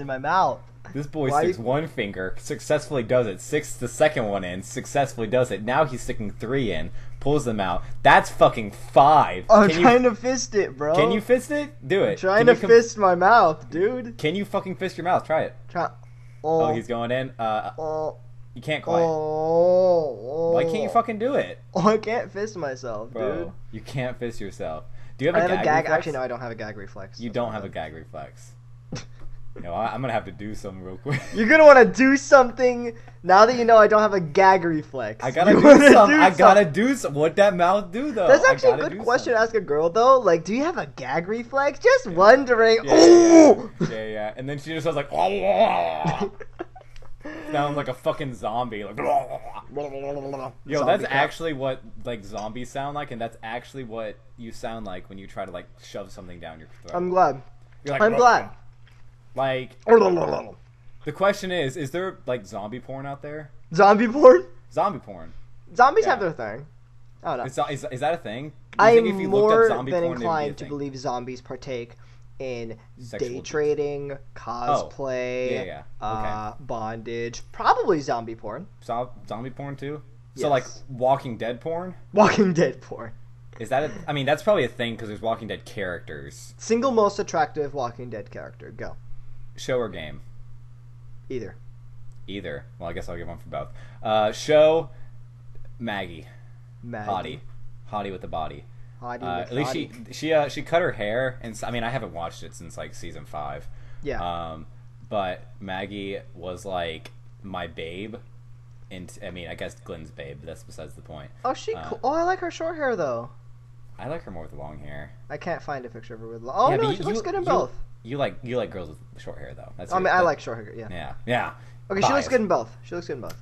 in my mouth. This boy sticks one finger, successfully does it, sticks the second one in, successfully does it. Now he's sticking 3 in, pulls them out. That's fucking 5. I'm trying to fist it, bro. Can you fist it? Do it. I'm trying to fist my mouth, dude. Can you fucking fist your mouth? Try it. Oh, he's going in. You can't quite. Oh. Why can't you fucking do it? Oh, I can't fist myself, Bro, dude. you can't fist yourself. Do you have a gag reflex? Actually, no, I don't have a gag reflex. You don't have a gag reflex. I'm gonna have to do something real quick. You're gonna want to do something now that you know I don't have a gag reflex. I gotta do something. I gotta do something. What that mouth do though? That's actually a good question to ask a girl though. Like, do you have a gag reflex? Just wondering. Yeah. And then she just sounds like, sounds like a fucking zombie. Like, yo, that's actually what like zombies sound like, and that's actually what you sound like when you try to like shove something down your throat. I'm glad. You're like, I'm glad. Like, the question is there like zombie porn out there? Zombie porn? Zombie porn. Zombies have their thing. I don't know. Is that a thing? I'm more than inclined to believe zombies partake in day trading, cosplay, bondage, probably zombie porn. Zombie porn too? Yes. So like Walking Dead porn? Walking Dead porn. Is that I mean, that's probably a thing because there's Walking Dead characters. Single most attractive Walking Dead character. Go. Show or game? Either. Well, I guess I'll give one for both. Show, Maggie. Hottie with the body. At least she cut her hair, and I mean I haven't watched it since like season 5. Yeah. But Maggie was like my babe, and I mean I guess Glenn's babe. But that's besides the point. Oh, I like her short hair though. I like her more with the long hair. I can't find a picture of her with long. Oh yeah, no, she looks good in both. You like girls with short hair though. I like short hair. Yeah. Okay, she looks good in both.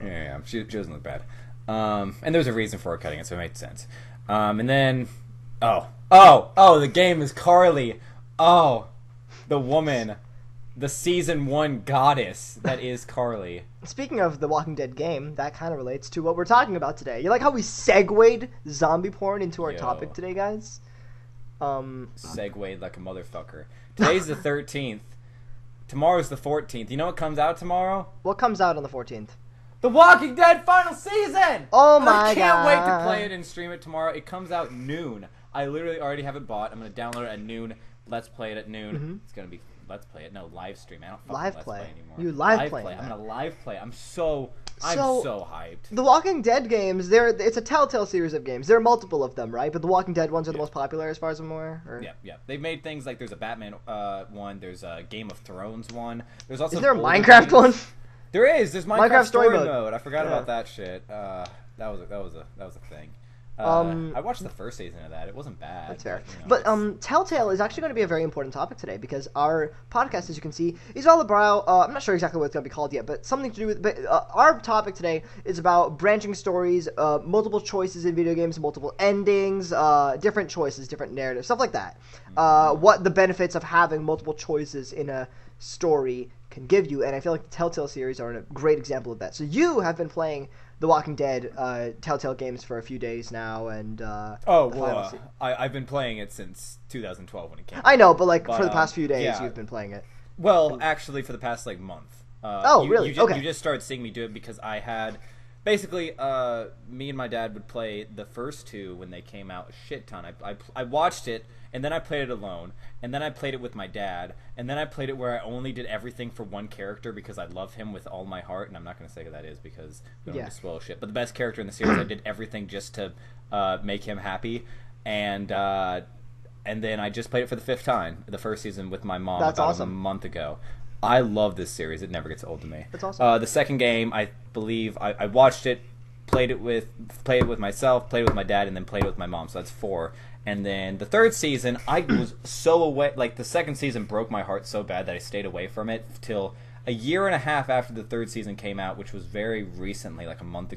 Yeah. She doesn't look bad. And there's a reason for her cutting it, so it made sense. And then, the game is Carly. Oh, the woman, the season 1 goddess that is Carly. Speaking of the Walking Dead game, that kind of relates to what we're talking about today. You like how we segued zombie porn into our topic today, guys? Segued like a motherfucker. Today's the 13th. Tomorrow's the 14th. You know what comes out tomorrow? What comes out on the 14th? The Walking Dead final season! Oh my god. I can't wait to play it and stream it tomorrow. It comes out noon. I literally already have it bought. I'm going to download it at noon. Let's play it at noon. Mm-hmm. It's going to be Let's Play it. No, live stream. I don't fucking live Let's play anymore. You live play. I'm going to live play. I'm so hyped. The Walking Dead games, it's a Telltale series of games. There are multiple of them, right? But the Walking Dead ones are the most popular as far as I'm aware? Or? Yeah. They've made things like there's a Batman one, there's a Game of Thrones one. There's also Is there a Minecraft one? There is. There's Minecraft story mode. I forgot about that shit. That was a thing. I watched the first season of that. It wasn't bad. That's fair. But Telltale is actually going to be a very important topic today because our podcast, as you can see, is all about, I'm not sure exactly what it's going to be called yet, but something to do with, our topic today is about branching stories, multiple choices in video games, multiple endings, different choices, different narratives, stuff like that. What the benefits of having multiple choices in a story can give you, and I feel like the Telltale series are a great example of that. So you have been playing The Walking Dead Telltale games for a few days now, and I've been playing it since 2012 when it came out. I know, but for the past few days you've been playing it. Well, actually for the past month. Really? Okay. You just started seeing me do it because I had basically me and my dad would play the first 2 when they came out a shit ton. I watched it, and then I played it alone, and then I played it with my dad, and then I played it where I only did everything for one character because I love him with all my heart, and I'm not going to say who that is because we don't want to spoil shit. But the best character in the series, I did everything just to make him happy, and then I just played it for the 5th time, the first season with my mom a month ago. I love this series. It never gets old to me. That's awesome. The second game, I believe, I watched it, played it with myself, played it with my dad, and then played it with my mom. So that's 4. And then the 3rd season, I was so away. Like the 2nd season broke my heart so bad that I stayed away from it till a year and a half after the 3rd season came out, which was very recently, like a month,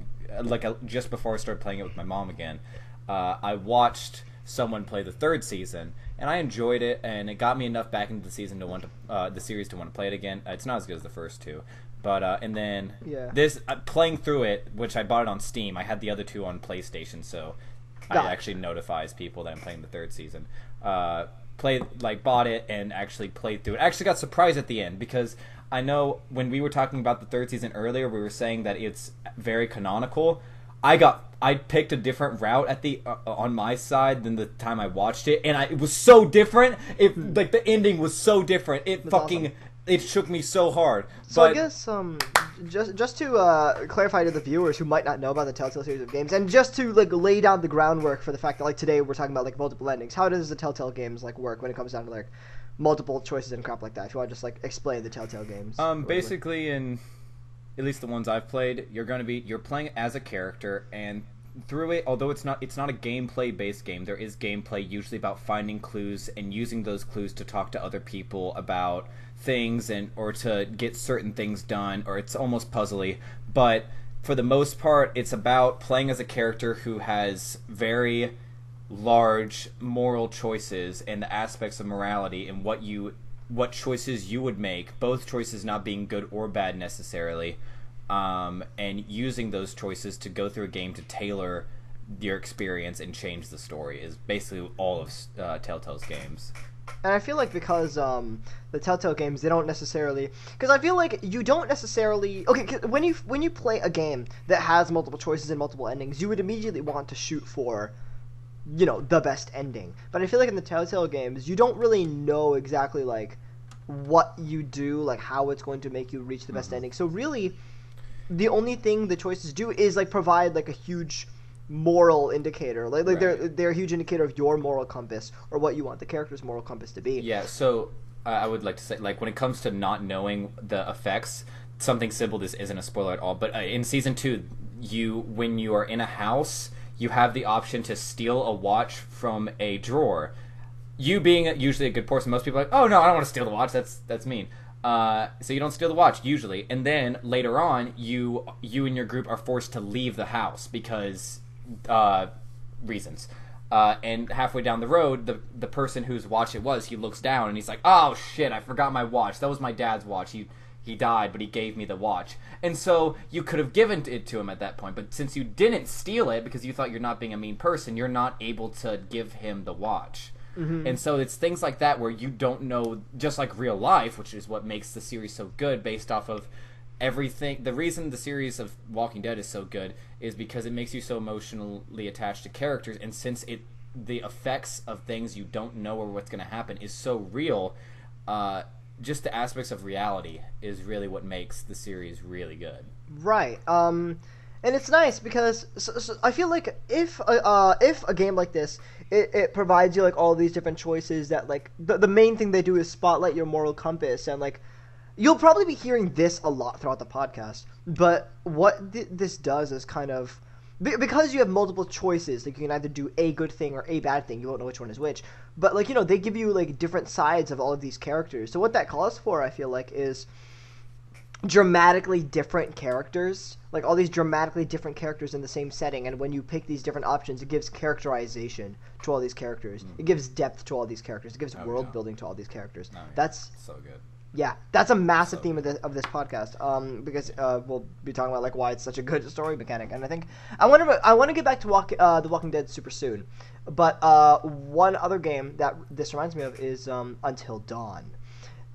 just before I started playing it with my mom again. I watched someone play the 3rd season, and I enjoyed it, and it got me enough back into the season to want to the series to want to play it again. It's not as good as the first 2, but and then this playing through it, which I bought it on Steam. I had the other 2 on PlayStation, so it actually notifies people that I'm playing the 3rd season. Bought it and actually played through it. I actually got surprised at the end because I know when we were talking about the third season earlier, we were saying that it's very canonical. I picked a different route at the on my side than the time I watched it, and it was so different. Like the ending was so different. That's awesome. It shook me so hard. So I guess just to clarify to the viewers who might not know about the Telltale series of games, and just to like lay down the groundwork for the fact that like today we're talking about like multiple endings. How does the Telltale games like work when it comes down to like multiple choices and crap like that? If you want to just like explain the Telltale games. Basically, in at least the ones I've played, you're playing as a character, and through it, although it's not a gameplay based game, there is gameplay usually about finding clues and using those clues to talk to other people about things or to get certain things done, or it's almost puzzly. But for the most part, it's about playing as a character who has very large moral choices and the aspects of morality and what choices you would make, both choices not being good or bad necessarily, and using those choices to go through a game to tailor your experience and change the story is basically all of Telltale's games. And I feel like because the Telltale games, they don't necessarily... Because I feel like you don't necessarily... Okay, when you play a game that has multiple choices and multiple endings, you would immediately want to shoot for, you know, the best ending. But I feel like in the Telltale games, you don't really know exactly, like, what you do, like, how it's going to make you reach the best ending. So really, the only thing the choices do is, like, provide, like, a huge moral indicator. Like right. they're a huge indicator of your moral compass or what you want the character's moral compass to be. Yeah, so I would like to say, like, when it comes to not knowing the effects, something simple, this isn't a spoiler at all, but in Season 2, when you are in a house, you have the option to steal a watch from a drawer. You being usually a good person, most people are like, oh no, I don't want to steal the watch, that's mean. So you don't steal the watch, usually. And then, later on, you and your group are forced to leave the house because... reasons. And halfway down the road, the person whose watch it was, he looks down and he's like, oh shit, I forgot my watch. That was my dad's watch. He died, but he gave me the watch. And so you could have given it to him at that point, but since you didn't steal it because you thought you're not being a mean person, you're not able to give him the watch. Mm-hmm. And so it's things like that where you don't know, just like real life, which is what makes the series so good based off of everything. The reason the series of Walking Dead is so good is because it makes you so emotionally attached to characters, and since the effects of things you don't know or what's going to happen is so real, just the aspects of reality is really what makes the series really good. Right. And it's nice because so I feel like if a game like this, it provides you like all these different choices that like the main thing they do is spotlight your moral compass, and like you'll probably be hearing this a lot throughout the podcast, but what this does is kind of... Because you have multiple choices, like you can either do a good thing or a bad thing, you won't know which one is which, but like, you know, they give you like different sides of all of these characters. So what that calls for, I feel like, is dramatically different characters, like all these dramatically different characters in the same setting, and when you pick these different options, it gives characterization to all these characters. It gives depth to all these characters. It gives world building to all these characters. That's so good. Yeah, that's a massive theme of this podcast. Because we'll be talking about like why it's such a good story mechanic, and I think I want to get back to The Walking Dead super soon. But one other game that this reminds me of is Until Dawn.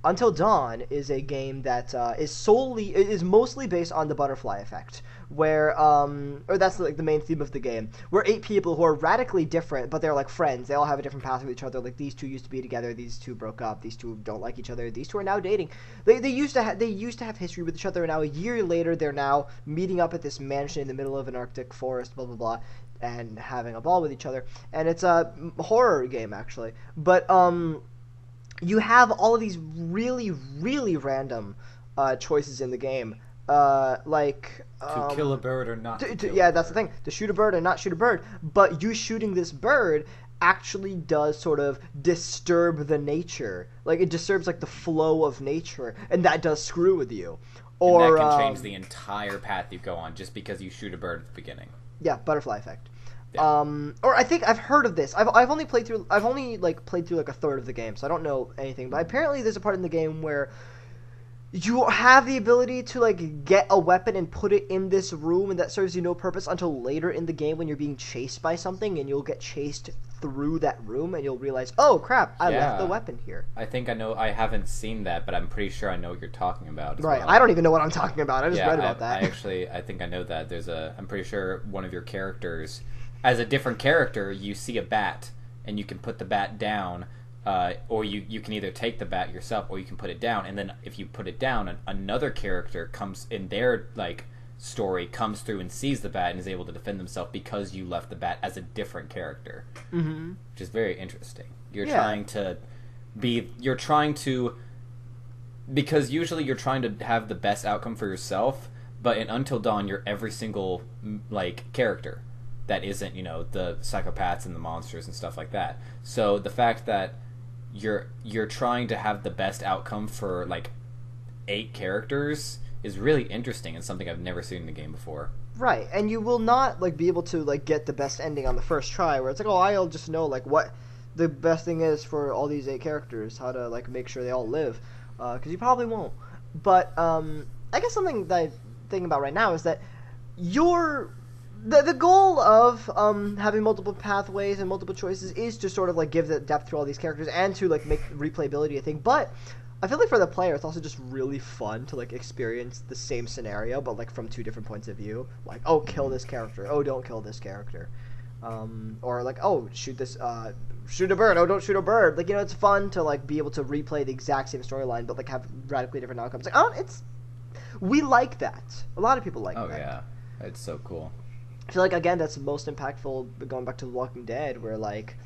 Until Dawn is a game that is mostly based on the butterfly effect, where or that's like the main theme of the game, where 8 people who are radically different, but they're like friends. They all have a different path with each other. Like these 2 used to be together, these 2 broke up, these 2 don't like each other, these 2 are now dating. They used to have history with each other, and now a year later they're now meeting up at this mansion in the middle of an Arctic forest, blah blah blah, and having a ball with each other. And it's a horror game actually, but you have all of these really, really random choices in the game. Like... to kill a bird or not yeah, that's the thing. To shoot a bird and not shoot a bird. But you shooting this bird actually does sort of disturb the nature. Like, it disturbs, like, the flow of nature. And that does screw with you. Or, and that can change the entire path you go on just because you shoot a bird at the beginning. Yeah, butterfly effect. Yeah. Or I think I've heard of this. I've only played through like a third of the game, so I don't know anything. But apparently, there's a part in the game where you have the ability to like get a weapon and put it in this room, and that serves you no purpose until later in the game when you're being chased by something, and you'll get chased through that room and you'll realize, oh crap, I left the Yeah. weapon here. I think I know. I haven't seen that, but I'm pretty sure I know what you're talking about as Right. well. I don't even know what I'm talking about. I just read about that. I think I know that. I'm pretty sure one of your characters, as a different character, you see a bat, and you can put the bat down, or you can either take the bat yourself, or you can put it down, and then if you put it down, another character comes in their, like, story, comes through and sees the bat and is able to defend themselves because you left the bat as a different character. Mm-hmm. Which is very interesting. You're Yeah. trying to, because usually you're trying to have the best outcome for yourself, but in Until Dawn, you're every single, like, character that isn't, the psychopaths and the monsters and stuff like that. So the fact that you're trying to have the best outcome for, like, 8 characters is really interesting and something I've never seen in the game before. Right, and you will not, like, be able to, like, get the best ending on the first try, where it's like, oh, I'll just know, like, what the best thing is for all these 8 characters, how to, like, make sure they all live, because you probably won't. But I guess something that I'm thinking about right now is that the goal of having multiple pathways and multiple choices is to sort of, like, give the depth to all these characters and to, like, make replayability a thing, but I feel like for the player, it's also just really fun to, like, experience the same scenario, but, like, from 2 different points of view. Like, oh, kill this character. Oh, don't kill this character. Or, like, oh, shoot a bird. Oh, don't shoot a bird. Like, it's fun to, like, be able to replay the exact same storyline, but, like, have radically different outcomes. Like, we like that. A lot of people like that. Oh, yeah. It's so cool. I feel like, again, that's most impactful going back to The Walking Dead, where, like,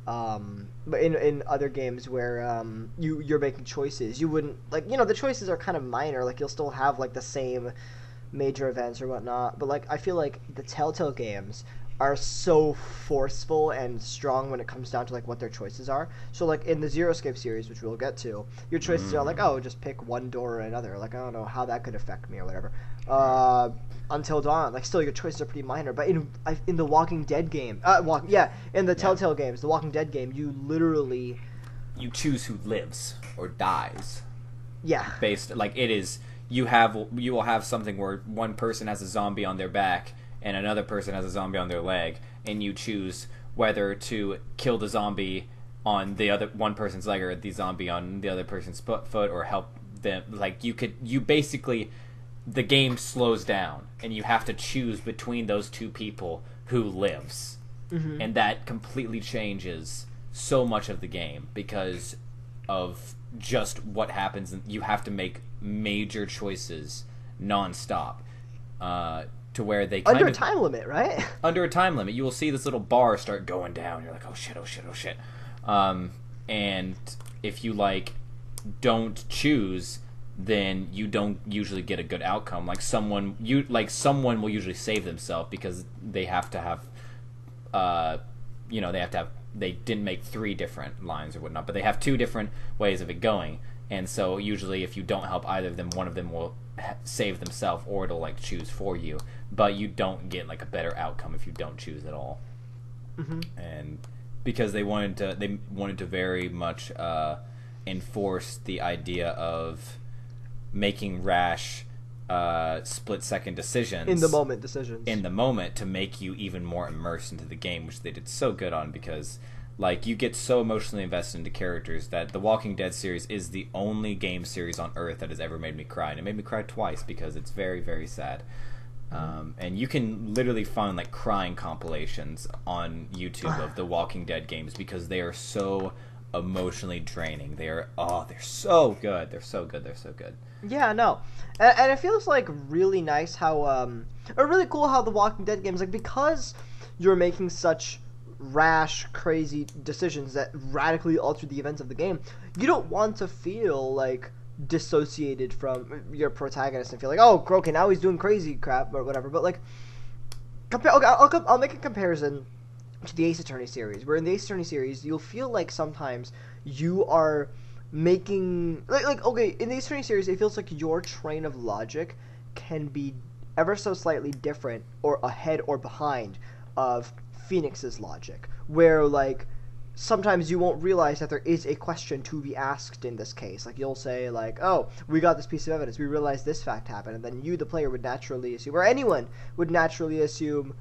but in other games where you're making choices, you wouldn't, like, the choices are kind of minor, like, you'll still have, like, the same major events or whatnot, but, like, I feel like the Telltale games are so forceful and strong when it comes down to, like, what their choices are. So, like, in the Zero Escape series, which we'll get to, your choices are like, oh, just pick one door or another, like, I don't know how that could affect me or whatever. Until Dawn, like, still your choices are pretty minor, but in the Walking Dead game, in the Telltale games, the Walking Dead game, you literally, you choose who lives or dies. Yeah. Based, like, it is, you will have something where one person has a zombie on their back and another person has a zombie on their leg, and you choose whether to kill the zombie on the other one person's leg or the zombie on the other person's foot, or help them. Like, you basically, the game slows down and you have to choose between those 2 people who lives. Mm-hmm. And that completely changes so much of the game because of just what happens. You have to make major choices nonstop, to where they under a time limit, right? Under a time limit, you will see this little bar start going down. You're like, oh shit, oh shit, oh shit. And if you, like, don't choose, then you don't usually get a good outcome. Like, someone will usually save themselves because they have to have, they didn't make 3 different lines or whatnot, but they have 2 different ways of it going. And so usually if you don't help either of them, one of them will save themselves, or it'll, like, choose for you. But you don't get, like, a better outcome if you don't choose at all. Mm-hmm. And because they wanted to very much enforce the idea of making rash split-second decisions in the moment to make you even more immersed into the game, which they did so good on, because, like, you get so emotionally invested into characters that the Walking Dead series is the only game series on Earth that has ever made me cry, and it made me cry twice because it's very, very sad. And you can literally find, like, crying compilations on YouTube of the Walking Dead games because they are so emotionally draining. They're so good. They're so good. Yeah, no. And it feels, like, really nice how, or really cool how the Walking Dead games, like, because you're making such rash, crazy decisions that radically alter the events of the game, you don't want to feel, like, dissociated from your protagonist and feel like, oh, okay, now he's doing crazy crap or whatever. But, like, I'll make a comparison to the Ace Attorney series, where in the Ace Attorney series, you'll feel like sometimes you are making, like okay, in the Ace Attorney series, it feels like your train of logic can be ever so slightly different or ahead or behind of Phoenix's logic, where, like, sometimes you won't realize that there is a question to be asked in this case. Like, you'll say, like, oh, we got this piece of evidence, we realized this fact happened, and then you, the player, would naturally assume, or anyone would naturally assume,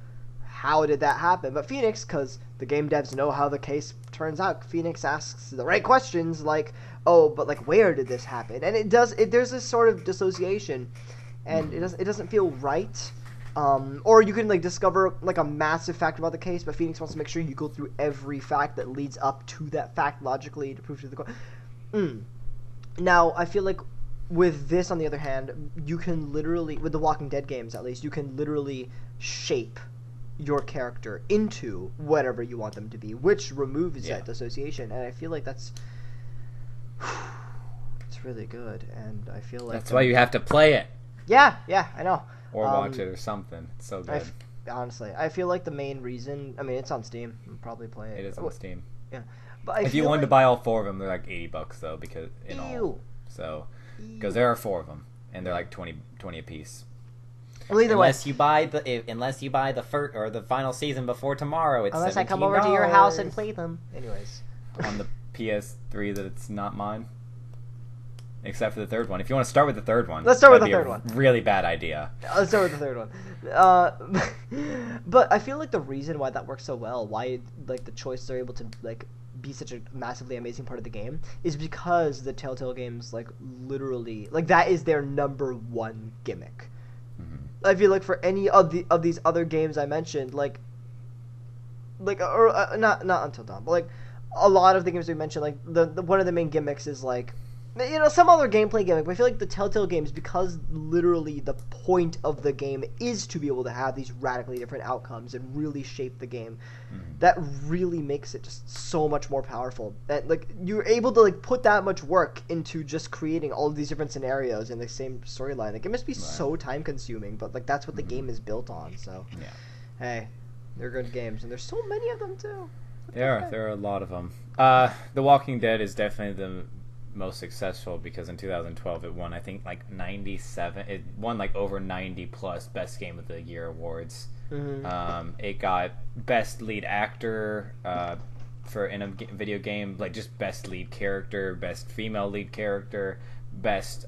how did that happen? But Phoenix, because the game devs know how the case turns out, Phoenix asks the right questions, like, oh, but like, where did this happen? And there's this sort of dissociation, and it doesn't feel right. Or you can like discover like a massive fact about the case, but Phoenix wants to make sure you go through every fact that leads up to that fact logically to prove to the Now, I feel like with this, on the other hand, you can literally, with the Walking Dead games at least, you can literally shape your character into whatever you want them to be, which removes that dissociation, and I feel like it's really good, and I feel like that's why you have to play it. Yeah, I know. Or watch it or something. It's so good. Honestly, I feel like the main reason... I mean, it's on Steam. I'll probably play it. It is on Steam. Yeah. But if you wanted to buy all 4 of them, they're like $80 though, because all. So, because there are 4 of them, and they're like 20 a piece. Well, either unless you buy the first or the final season before tomorrow, it's unless $17. I come over to your house and play them. Anyways. On the PS3 that's not mine. Except for the third one. If you want to start with the third one, let's start with the third one. Really bad idea. Let's start with the third one. But I feel like the reason why that works so well, why like the choices are able to like be such a massively amazing part of the game, is because the Telltale games like literally like that is their number one gimmick. Mm-hmm. I feel like for any of these other games I mentioned, not Until Dawn, but like a lot of the games we mentioned, like the one of the main gimmicks is like, you know, some other gameplay gimmick, but I feel like the Telltale games, because literally the point of the game is to be able to have these radically different outcomes and really shape the game, that really makes it just so much more powerful. That like you're able to like put that much work into just creating all of these different scenarios in the same storyline. Like it must be so time consuming, but like that's what the game is built on. So hey, they're good games, and there's so many of them too. There are a lot of them. The Walking Dead is definitely the most successful because in 2012 it won, I think, like 97. It won like over 90 plus Best Game of the Year awards. It got Best Lead Actor for in a video game, like just Best Lead Character, Best Female Lead Character, Best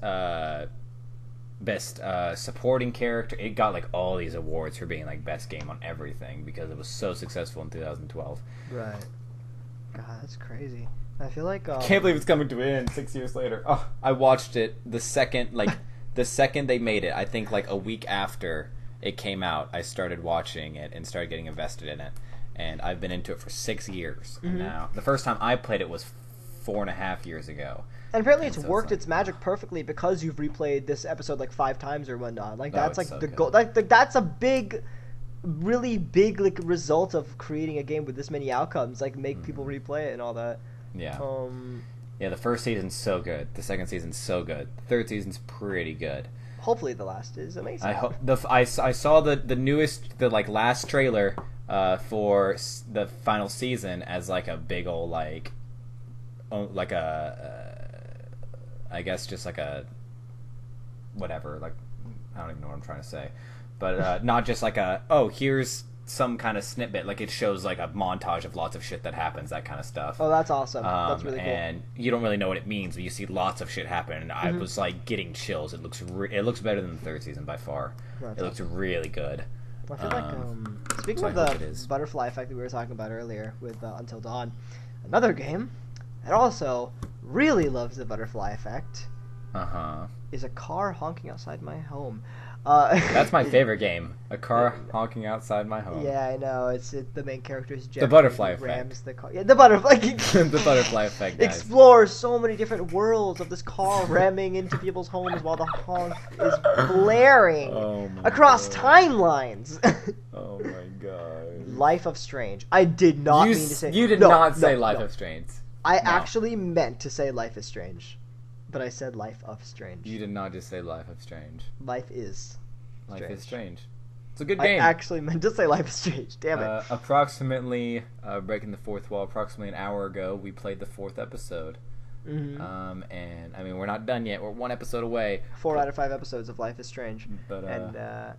Supporting Character. It got like all these awards for being like best game on everything because it was so successful in 2012. Right. God, that's crazy. I feel like I can't believe it's coming to an end 6 years later. Oh, I watched it the second they made it. I think like a week after it came out, I started watching it and started getting invested in it. And I've been into it for 6 years now. The first time I played it was 4.5 years ago. And apparently it's worked its magic perfectly because you've replayed this episode like 5 times or whatnot. Like that's like the goal. Like that's a big, really big like result of creating a game with this many outcomes. Like make people replay it and all that. Yeah. Yeah, the first season's so good. The second season's so good. The third season's pretty good. Hopefully the last is amazing. I saw the newest, the like last trailer for the final season as like a big old like I guess just like a whatever, like I don't even know what I'm trying to say, but not just like here's some kind of snippet, like it shows like a montage of lots of shit that happens, that kind of stuff. Oh, that's awesome. That's really cool. And you don't really know what it means, but you see lots of shit happen, and I was like getting chills. It looks better than the third season by far. It looks really good. I feel like speaking of the butterfly effect that we were talking about earlier with Until Dawn, another game that also really loves the butterfly effect is a car honking outside my home. That's my favorite game. A car honking outside my home. Yeah, I know. The main character is Jeff. The butterfly effect. Rams the car. Yeah, the butterfly. The butterfly effect. Guys. Explores so many different worlds of this car ramming into people's homes while the honk is blaring across timelines. Oh my god. Life of Strange. I did not mean to say. You did not say Life of Strange. I actually meant to say Life is Strange. But I said Life of Strange. You did not just say Life of Strange. Life is Strange. Life is Strange. It's a good game. I actually meant to say Life is Strange. Damn it. Approximately, breaking the fourth wall, approximately an hour ago, we played the 4th episode. And, I mean, we're not done yet. We're 1 episode away. 4 out of 5 episodes of Life is Strange. But, and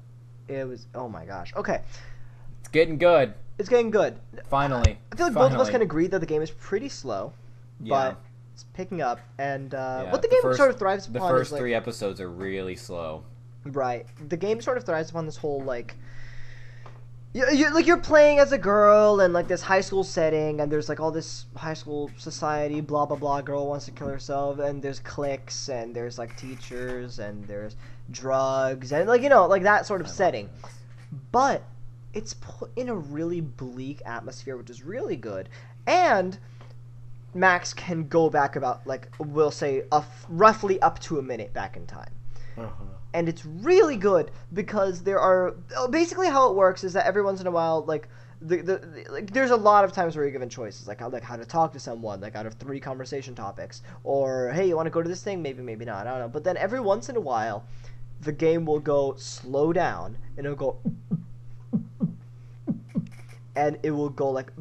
it was... Oh, my gosh. Okay. It's getting good. It's getting good. Finally. I feel like both of us can agree that the game is pretty slow. But... It's picking up, and what the game sort of thrives upon the first 3 episodes are really slow. Right. The game sort of thrives upon this whole, like, you're playing as a girl in like this high school setting, and there's like all this high school society, blah blah blah. Girl wants to kill herself, and there's cliques, and there's like teachers, and there's drugs, and like like that sort of setting. But it's put in a really bleak atmosphere, which is really good, and Max can go back about, like, we'll say roughly up to a minute back in time. And it's really good because there are basically how it works is that every once in a while, like like there's a lot of times where you're given choices, like how to talk to someone, like out of 3 conversation topics, or hey, you want to go to this thing, maybe not, I don't know. But then every once in a while, the game will go slow down and it'll go, and it will go like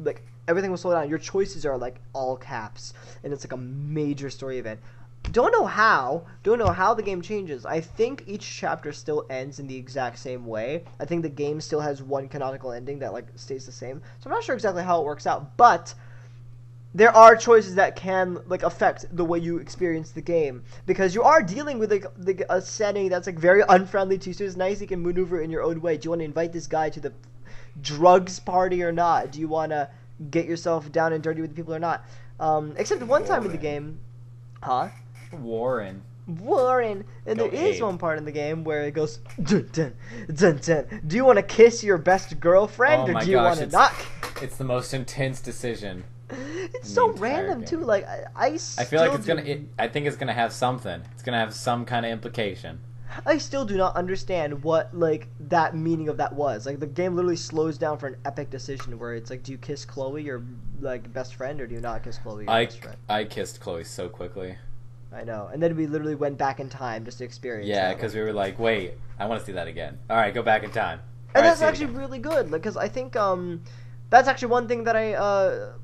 everything will slow down. Your choices are like all caps, and it's like a major story event. Don't know how the game changes. I think each chapter still ends in the exact same way. I think the game still has one canonical ending that like stays the same. So I'm not sure exactly how it works out, but there are choices that can like affect the way you experience the game, because you are dealing with like a setting that's like very unfriendly to you. So it's nice you can maneuver in your own way. Do you want to invite this guy to the drugs party or not? Do you want to get yourself down and dirty with the people or not? Except one time in the game, Warren. And there is one part in the game where it goes dun, dun, dun, dun. Do you want to kiss your best girlfriend, or do you want to not? It's the most intense decision. It's so random game. Too. Like I feel like it's gonna. I think it's gonna have something. It's gonna have some kind of implication. I still do not understand what like that meaning of that was. Like the game literally slows down for an epic decision where it's like, do you kiss Chloe, your like best friend, or do you not kiss Chloe, your best friend? I kissed Chloe so quickly. I know, and then we literally went back in time just to experience. Yeah, because we were like, wait, I want to see that again. All right, go back in time. And that's actually really good, because I think that's actually one thing that I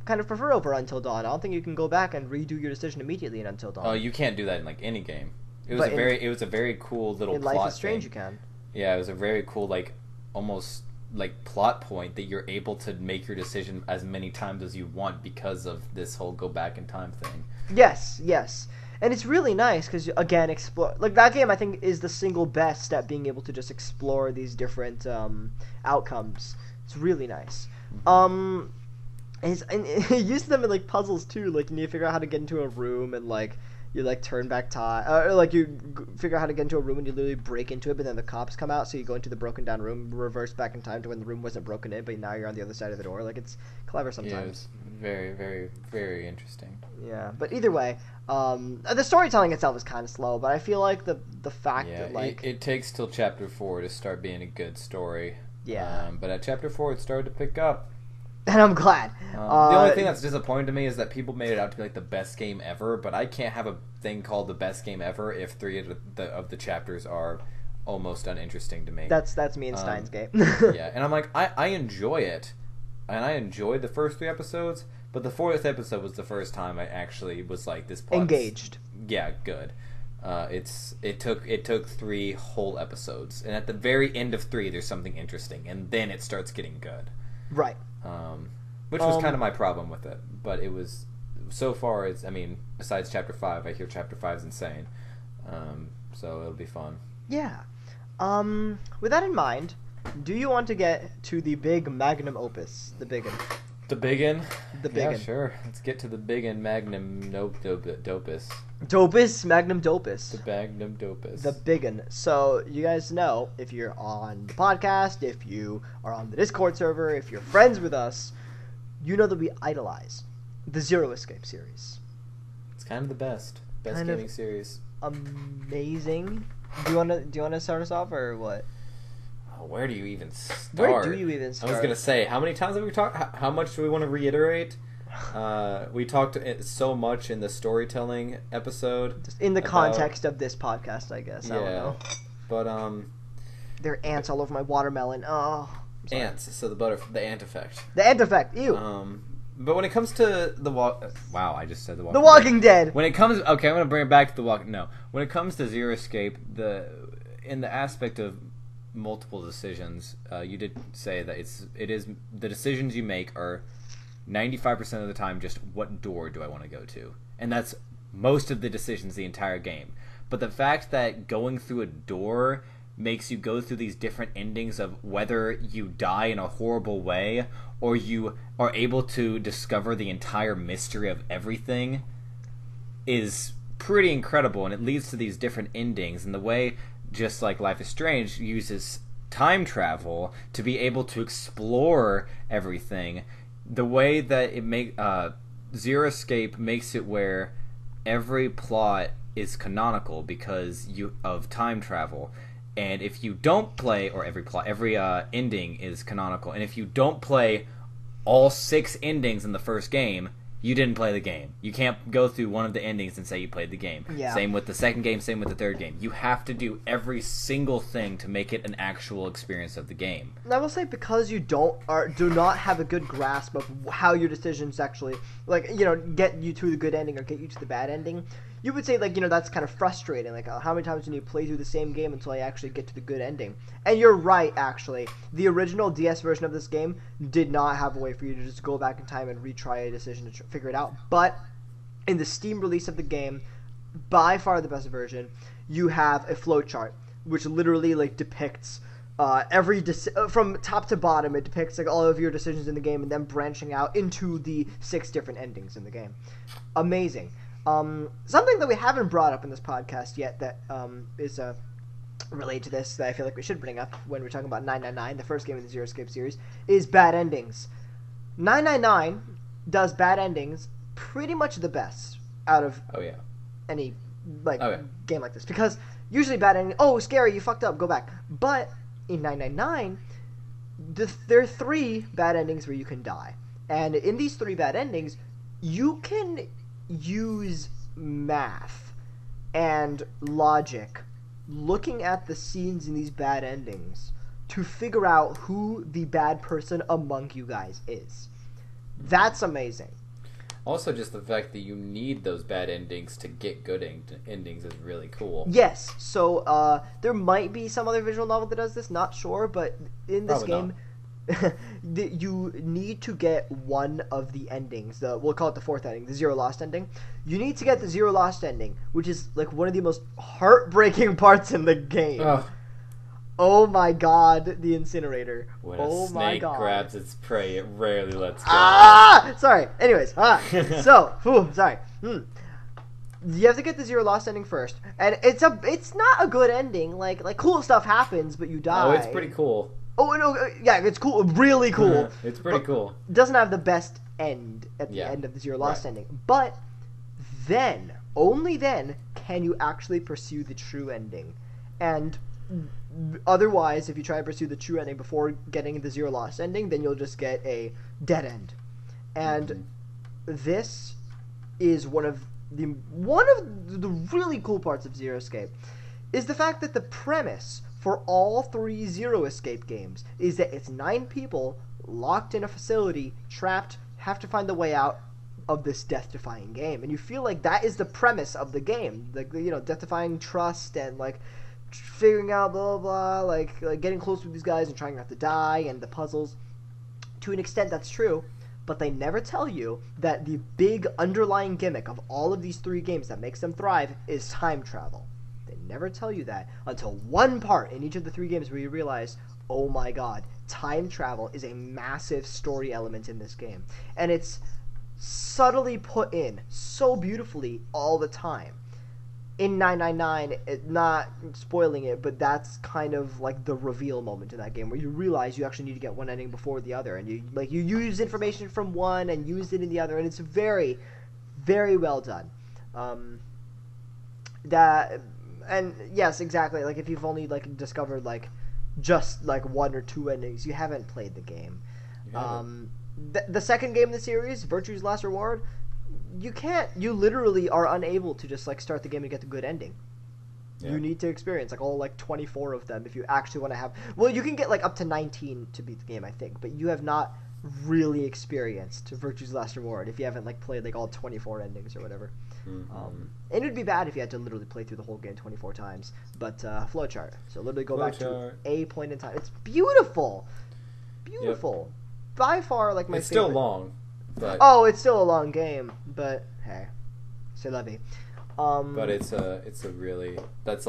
kind of prefer over Until Dawn. I don't think you can go back and redo your decision immediately in Until Dawn. Oh, you can't do that in like any game. It was a very cool little in plot Life is Strange thing. You can. Yeah, it was a very cool like almost like plot point that you're able to make your decision as many times as you want because of this whole go back in time thing. Yes. And it's really nice because, again, explore like that game. I think is the single best at being able to just explore these different outcomes. It's really nice. And it used them in like puzzles too. Like you need to figure out how to get into a room, and like you like turn back time, or like you figure out how to get into a room and you literally break into it, but then the cops come out, so you go into the broken down room, reverse back in time to when the room wasn't broken in, but now you're on the other side of the door. Like it's clever sometimes. Yeah, it's very, very, very interesting. Yeah, but either way, the storytelling itself is kind of slow, but I feel like the fact that like it takes till chapter 4 to start being a good story. Yeah. But at chapter 4 it started to pick up. And I'm glad. The only thing that's disappointing to me is that people made it out to be like the best game ever, but I can't have a thing called the best game ever if 3 of the chapters are almost uninteresting to me. That's me and Stein's game. Yeah, and I'm like, I enjoy it, and I enjoyed the first 3 episodes, but the 4th episode was the first time I actually was like, this plot's engaged. Yeah, good. It took 3 whole episodes, and at the very end of 3 there's something interesting, and then it starts getting good. Right. Which was kind of my problem with it, but it was so far. It's besides chapter 5, I hear chapter 5 is insane, so it'll be fun. Yeah. With that in mind, do you want to get to the big magnum opus, the biggin? The biggin? The biggin. Yeah, sure. Let's get to the biggin magnum dopus. Dopus, magnum dopus. The magnum dopus. The biggin. So, you guys know, if you're on the podcast, if you are on the Discord server, if you're friends with us, you know that we idolize the Zero Escape series. It's kind of the best gaming series. Amazing. Do you wanna start us off, or what? Where do you even start? Where do you even start? I was gonna say, how many times have we talked? How much do we want to reiterate? We talked so much in the storytelling episode. Just in the context of this podcast, I guess. Yeah, I don't know. But there are ants all over my watermelon. Oh, ants. So the ant effect. The ant effect. Ew. But when it comes to wow, I just said The Walking Dead. When it comes, okay, I'm gonna bring it back to when it comes to Zero Escape, in the aspect of multiple decisions, you did say that it is the decisions you make are 95% of the time just what door do I want to go to, and that's most of the decisions the entire game. But the fact that going through a door makes you go through these different endings of whether you die in a horrible way or you are able to discover the entire mystery of everything is pretty incredible, and it leads to these different endings. And the way, just like Life is Strange, uses time travel to be able to explore everything, the way that Zero Escape makes it where every plot is canonical because of time travel. And if you don't play, or every ending is canonical, and if you don't play all 6 endings in the first game, you didn't play the game. You can't go through one of the endings and say you played the game. Yeah. Same with the second game, same with the third game. You have to do every single thing to make it an actual experience of the game. And I will say, because you do not have a good grasp of how your decisions actually, get you to the good ending or get you to the bad ending, you would say, that's kind of frustrating. How many times do you play through the same game until I actually get to the good ending? And you're right, actually. The original DS version of this game did not have a way for you to just go back in time and retry a decision to figure it out. But in the Steam release of the game, by far the best version, you have a flowchart, which literally, depicts from top to bottom. It depicts, all of your decisions in the game and then branching out into the 6 different endings in the game. Amazing. Something that we haven't brought up in this podcast yet that is related to this, that I feel like we should bring up when we're talking about 999, the first game in the Zero Escape series, is bad endings. 999 does bad endings pretty much the best out of any game like this, because usually bad ending, scary, you fucked up, go back. But in 999, there are 3 bad endings where you can die, and in these 3 bad endings, you can use math and logic, looking at the scenes in these bad endings, to figure out who the bad person among you guys is. That's amazing. Also, just the fact that you need those bad endings to get good endings is really cool. Yes, so there might be some other visual novel that does this, not sure, but in this game, you need to get one of the endings. We'll call it the 4th ending, the Zero Lost ending. You need to get the Zero Lost ending, which is one of the most heartbreaking parts in the game. Ugh. Oh my god, the incinerator. When a snake grabs its prey, it rarely lets go. Sorry. Anyways, sorry. You have to get the Zero Lost ending first, and it's not a good ending. Cool stuff happens, but you die. Oh, it's pretty cool. Oh no, yeah, it's cool, really cool. It's pretty cool. Doesn't have the best end at the end of the Zero Lost ending, but then, only then, can you actually pursue the true ending. And otherwise, if you try to pursue the true ending before getting the Zero Lost ending, then you'll just get a dead end. And this is one of the really cool parts of Zero Escape, is the fact that the premise for all 3 Zero Escape games is that it's 9 people locked in a facility, trapped, have to find the way out of this death-defying game. And you feel like that is the premise of the game. Death-defying trust and, figuring out blah, blah, blah, getting close with these guys and trying not to die, and the puzzles. To an extent, that's true, but they never tell you that the big underlying gimmick of all of these 3 games that makes them thrive is time travel. They never tell you that until one part in each of the 3 games where you realize, oh my god, time travel is a massive story element in this game. And it's subtly put in so beautifully all the time. In 999, not spoiling it, but that's kind of the reveal moment in that game, where you realize you actually need to get one ending before the other, and you use information from one and use it in the other, and it's very, very well done. And yes, exactly. If you've only discovered just 1 or 2 endings, you haven't played the game. The second game in the series, Virtue's Last Reward, you literally are unable to just start the game and get the good ending. You need to experience all 24 of them if you actually want to have. Well, you can get up to 19 to beat the game, I think, but you have not really experienced Virtue's Last Reward if you haven't played all 24 endings or whatever. It would be bad if you had to literally play through the whole game 24 times. But flowchart, so literally go back to a point in time. It's beautiful. By far, my favorite. It's still long. But it's still a long game, but hey, c'est la vie. But it's a really, that's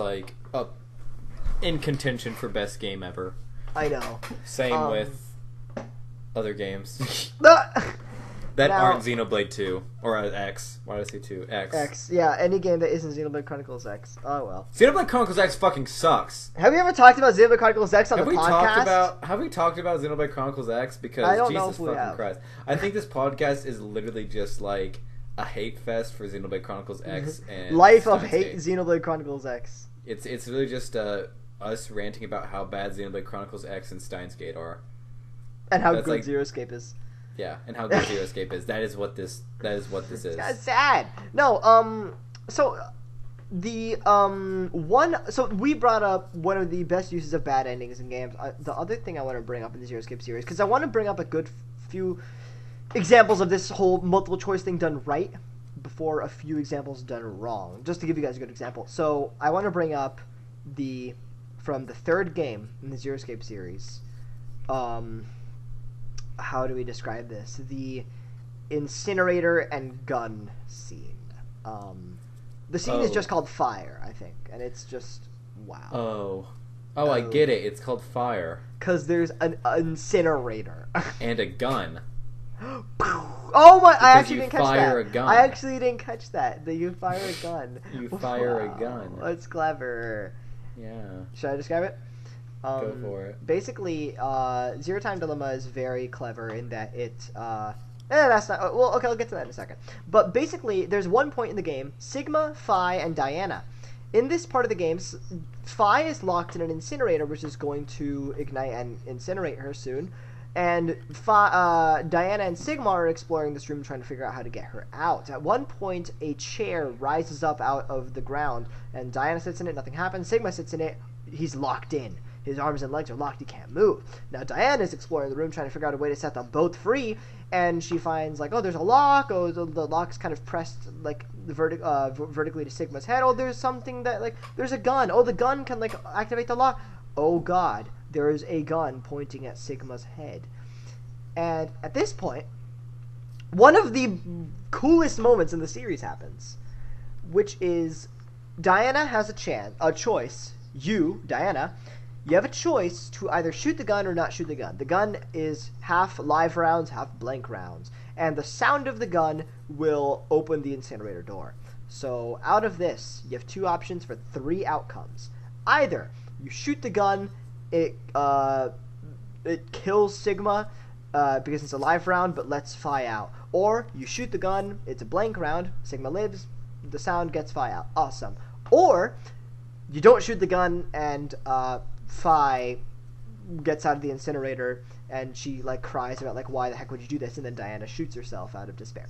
in contention for best game ever. I know. Same with other games. That now, aren't Xenoblade 2. Or X. Why did I say 2? X. X. Yeah, any game that isn't Xenoblade Chronicles X. Oh, well. Xenoblade Chronicles X fucking sucks. Have you ever talked about Xenoblade Chronicles X on the podcast? Have we talked about Xenoblade Chronicles X? Because I don't Jesus know if we fucking have. Christ. I think this podcast is literally just like a hate fest for Xenoblade Chronicles X and Life Steins of Hate Gate. Xenoblade Chronicles X. It's really just us ranting about how bad Xenoblade Chronicles X and Steins Gate are. And how good Zero Escape is. Yeah, and how good Zero Escape is. That is what this is. It's kind of sad. No, so the so we brought up one of the best uses of bad endings in games. The other thing I want to bring up in the Zero Escape series, because I want to bring up a good few examples of this whole multiple choice thing done right before a few examples done wrong. Just to give you guys a good example. So I want to bring up from the third game in the Zero Escape series. How do we describe this? The incinerator and gun scene. The scene is just called Fire, I think, and it's just wow. Oh, I get it. It's called Fire. Because there's an incinerator and a gun. Oh my! I actually didn't catch that. You fire a gun. I actually didn't catch that. That you fire a gun. You fire a gun. That's clever. Yeah. Should I describe it? Go for it. Basically, Zero Time Dilemma is very clever in that it. That's not. Well, okay, I'll get to that in a second. But basically, there's one point in the game: Sigma, Phi, and Diana. In this part of the game, Phi is locked in an incinerator, which is going to ignite and incinerate her soon. And Diana and Sigma are exploring this room, trying to figure out how to get her out. At one point, a chair rises up out of the ground, and Diana sits in it. Nothing happens. Sigma sits in it. He's locked in. His arms and legs are locked. He can't move. Now Diana is exploring the room, trying to figure out a way to set them both free. And she finds, like, oh, there's a lock. Oh, the lock's kind of pressed, like, vertically to Sigma's head. Oh, there's something that, like, there's a gun. Oh, the gun can, like, activate the lock. Oh, God. There is a gun pointing at Sigma's head. And at this point, one of the coolest moments in the series happens, which is Diana has a choice. You, Diana, you have a choice to either shoot the gun or not shoot the gun. The gun is half live rounds, half blank rounds. And the sound of the gun will open the incinerator door. So out of this, you have two options for three outcomes. Either you shoot the gun, it kills Sigma because it's a live round but lets Phi out. Or you shoot the gun, it's a blank round, Sigma lives, the sound gets Phi out. Awesome. Or you don't shoot the gun and Phi gets out of the incinerator and she, like, cries about, like, why the heck would you do this, and then Diana shoots herself out of despair.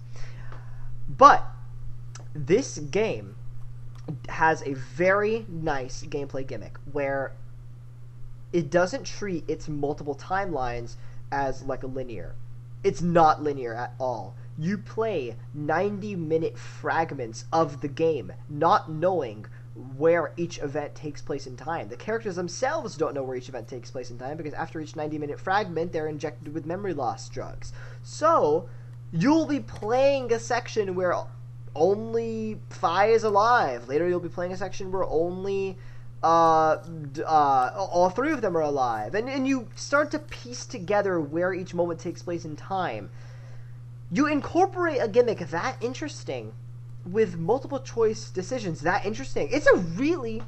But this game has a very nice gameplay gimmick where it doesn't treat its multiple timelines as, like, a linear. It's not linear at all. You play 90-minute fragments of the game, not knowing where each event takes place in time. The characters themselves don't know where each event takes place in time because after each 90-minute fragment, they're injected with memory loss drugs. So, you'll be playing a section where only Phi is alive. Later, you'll be playing a section where only all three of them are alive. And you start to piece together where each moment takes place in time. You incorporate a gimmick that interesting with multiple choice decisions that interesting. It's a really,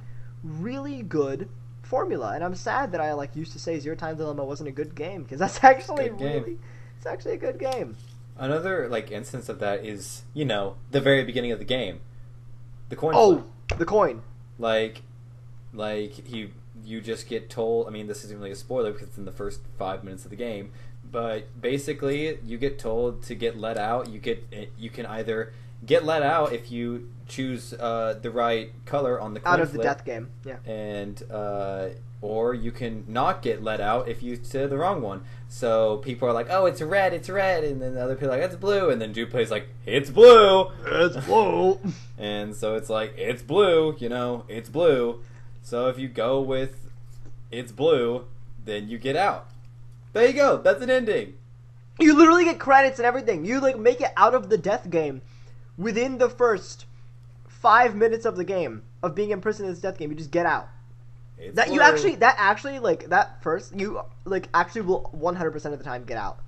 really good formula, and I'm sad that I used to say Zero Time Dilemma wasn't a good game, because that's actually it's actually a good game. Another instance of that is the very beginning of the game, the coin. Flip. The coin. You just get told. I mean, this isn't really a spoiler because it's in the first 5 minutes of the game, but basically you get told to get let out. You can either get let out if you choose the right color on the coin out of flip, the death game, yeah. And or you can not get let out if you said the wrong one. So people are like, "Oh, it's red," and then the other people are like, "It's blue," and then Dude plays like, "It's blue, it's blue," and so it's like, "It's blue," it's blue. So if you go with "It's blue," then you get out. There you go. That's an ending. You literally get credits and everything. You make it out of the death game within the first 5 minutes of the game, of being imprisoned in this death game. You just get out. It's That blue. you actually like that first you like actually will 100% of the time get out.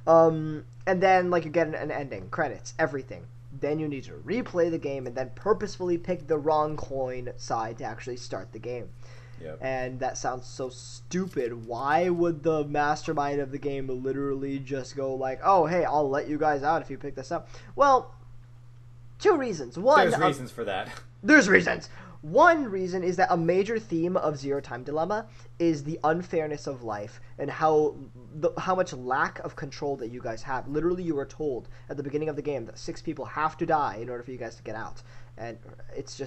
And then like you get an ending, credits, everything. Then you need to replay the game and then purposefully pick the wrong coin side to actually start the game. Yep. And that sounds so stupid. Why would the mastermind of the game literally just go like, "Oh, hey, I'll let you guys out if you pick this up"? Well, two reasons. One, There's reasons for that. there's reasons. One reason is that a major theme of Zero Time Dilemma is the unfairness of life and how much lack of control that you guys have. Literally, you were told at the beginning of the game that 6 people have to die in order for you guys to get out. And it's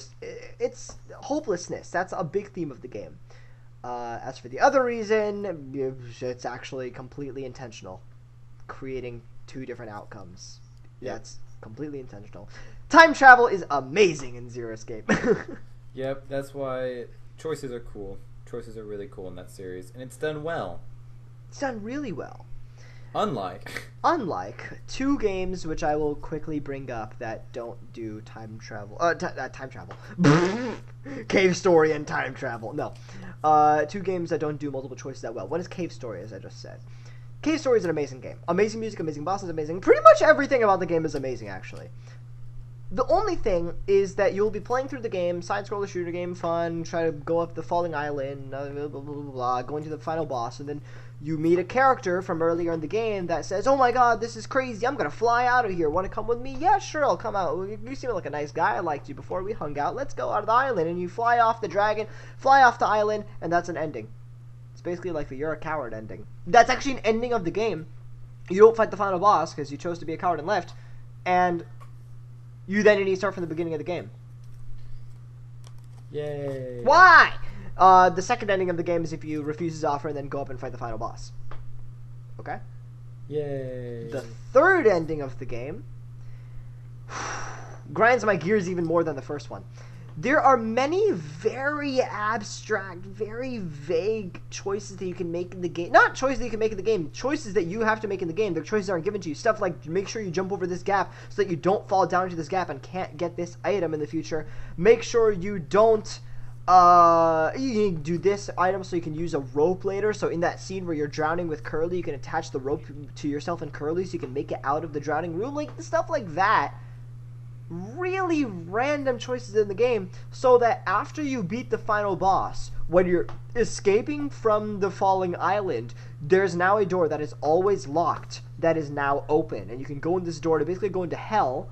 hopelessness. That's a big theme of the game. As for the other reason, it's actually completely intentional. Creating 2 different outcomes. Yep. That's completely intentional. Time travel is amazing in Zero Escape. Yep, that's why choices are cool. Choices are really cool in that series, and it's done well. It's done really well. Unlike 2 games which I will quickly bring up that don't do time travel. Time travel. Cave Story and time travel. No. 2 games that don't do multiple choices that well. One is Cave Story, as I just said. Cave Story is an amazing game. Amazing music, amazing bosses, amazing. Pretty much everything about the game is amazing, actually. The only thing is that you'll be playing through the game, side-scroller shooter game, fun, try to go up the falling island, blah, blah, blah, blah, blah, going to the final boss, and then you meet a character from earlier in the game that says, "Oh my god, this is crazy, I'm gonna fly out of here, wanna come with me?" "Yeah, sure, I'll come out. You seem like a nice guy, I liked you before we hung out, let's go out of the island." And you fly off the dragon, fly off the island, and that's an ending. It's basically like the "you're a coward" ending. That's actually an ending of the game. You don't fight the final boss, because you chose to be a coward and left, and you then need to start from the beginning of the game. yay. Why? The second ending of the game is if you refuse his offer and then go up and fight the final boss. Okay? Yay. The third ending of the game grinds my gears even more than the first one. There are many very abstract, very vague choices that you can make in the game. Not choices that you can make in the game, choices that you have to make in the game. The choices aren't given to you. Stuff like make sure you jump over this gap so that you don't fall down into this gap and can't get this item in the future. Make sure you don't you can do this item so you can use a rope later. So in that scene where you're drowning with Curly, you can attach the rope to yourself and Curly so you can make it out of the drowning room. Like stuff like that. Really random choices in the game so that after you beat the final boss, when you're escaping from the falling island, there's now a door that is always locked that is now open, and you can go in this door to basically go into hell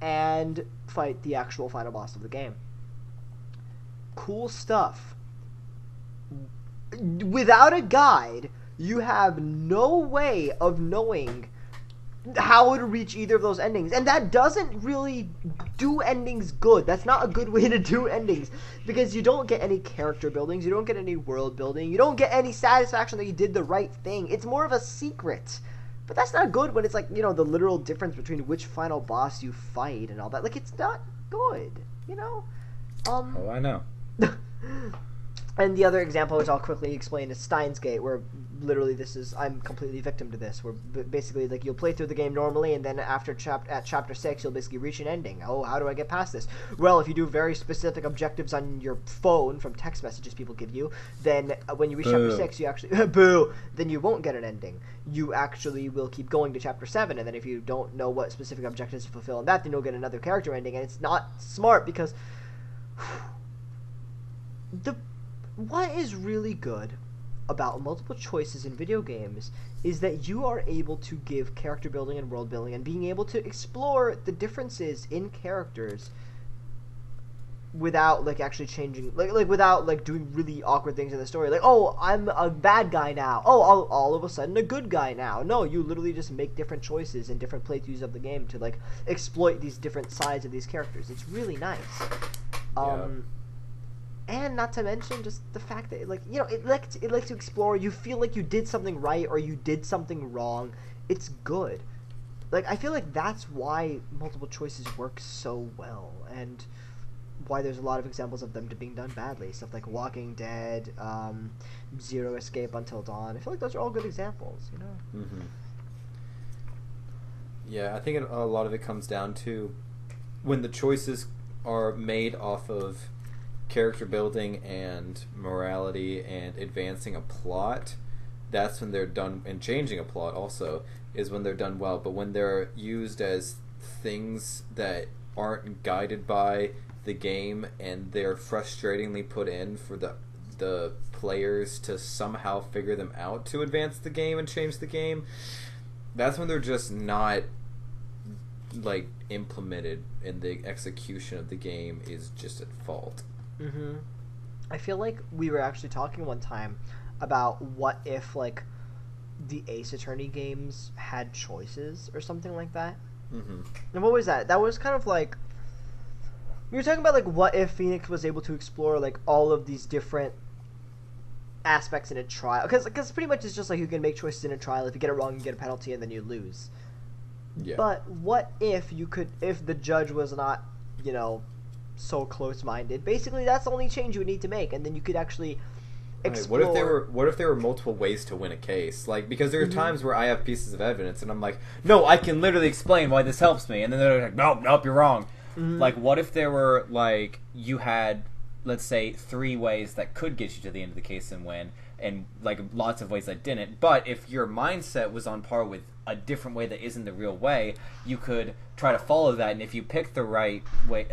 and fight the actual final boss of the game. Cool stuff. Without a guide, you have no way of knowing how to reach either of those endings, and that doesn't really do endings good. That's not a good way to do endings, because you don't get any character buildings, you don't get any world building, you don't get any satisfaction that you did the right thing. It's more of a secret, but that's not good when it's like, you know, the literal difference between which final boss you fight and all that. Like, it's not good, you know. Oh, I know. And the other example, which I'll quickly explain, is Steins Gate, where literally I'm completely victim to this, where basically like you'll play through the game normally, and then after chapter 6, you'll basically reach an ending. Oh, how do I get past this? Well, if you do very specific objectives on your phone from text messages people give you, then when you reach chapter 6, you actually boo. Then you won't get an ending. You actually will keep going to chapter 7, and then if you don't know what specific objectives to fulfill in that, then you'll get another character ending, and it's not smart because what is really good about multiple choices in video games is that you are able to give character building and world building and being able to explore the differences in characters without like actually changing, like without like doing really awkward things in the story, like, oh, I'm a bad guy now, oh, I'll all of a sudden a good guy now. No, you literally just make different choices in different playthroughs of the game to like exploit these different sides of these characters. It's really nice. Yeah. And not to mention just the fact that, like, you know, it likes to explore. You feel like you did something right or you did something wrong. It's good. Like, I feel like that's why multiple choices work so well, and why there's a lot of examples of them being done badly. Stuff like Walking Dead, Zero Escape, Until Dawn. I feel like those are all good examples, you know? Mm-hmm. Yeah, I think a lot of it comes down to when the choices are made off of character building and morality and advancing a plot, that's when they're done, and changing a plot also is when they're done well. But when they're used as things that aren't guided by the game and they're frustratingly put in for the players to somehow figure them out to advance the game and change the game, that's when they're just not like implemented, and the execution of the game is just at fault. Mm-hmm. I feel like we were actually talking one time about what if like the Ace Attorney games had choices or something like that. Mm-hmm. And what was that? That was kind of like, we were talking about like what if Phoenix was able to explore like all of these different aspects in a trial, because pretty much it's just like you can make choices in a trial. If you get it wrong, you get a penalty and then you lose. Yeah. But what if if the judge was not, so close-minded? Basically, that's the only change you would need to make, and then you could actually explore. What if there were multiple ways to win a case? Like, because there are times where I have pieces of evidence and I'm like, no, I can literally explain why this helps me, and then they're like, nope, you're wrong. Mm-hmm. Like, what if there were like you had, let's say, 3 ways that could get you to the end of the case and win, and like lots of ways that didn't. But if your mindset was on par with a different way that isn't the real way, you could try to follow that, and if you pick the right way,